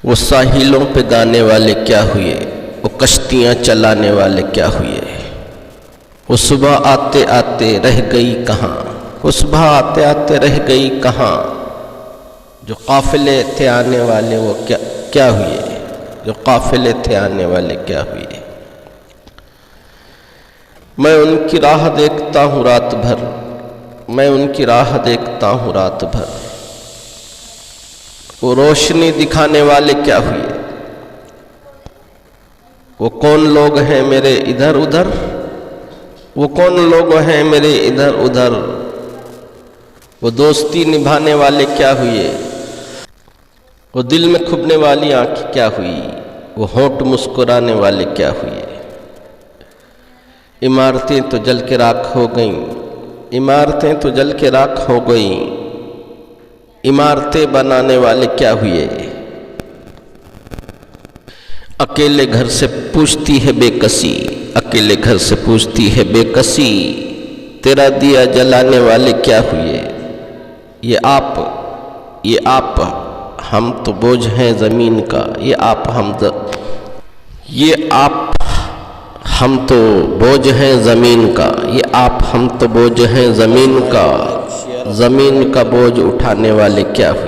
वो साहिलों पे गाने वाले क्या हुए, वो कश्तियाँ चलाने वाले क्या हुए। वो सुबह आते आते रह गई कहाँ, वो सुबह आते आते रह गई कहाँ। जो काफिले थे आने वाले वो क्या हुए, जो काफिले थे आने वाले क्या हुए। मैं उनकी राह देखता हूँ रात भर, मैं उनकी राह देखता हूँ रात भर। वो रोशनी दिखाने वाले क्या हुए। वो कौन लोग हैं मेरे इधर उधर, वो कौन लोग हैं मेरे इधर उधर। वो दोस्ती निभाने वाले क्या हुए। वो दिल में खुबने वाली आंखें क्या हुई, वो होंठ मुस्कुराने वाले क्या हुए। इमारतें तो जल के राख हो गईं, इमारतें तो जल के राख हो गईं। इमारतें बनाने वाले क्या हुए। अकेले घर से पूछती है बेकसी, अकेले घर से पूछती है बेकसी। तेरा दिया जलाने वाले क्या हुए। ये आप हम तो बोझ हैं ज़मीन का, ये आप हम तो बोझ हैं ज़मीन का, ये आप हम तो बोझ हैं ज़मीन का। ज़मीन का बोझ उठाने वाले क्या हुए।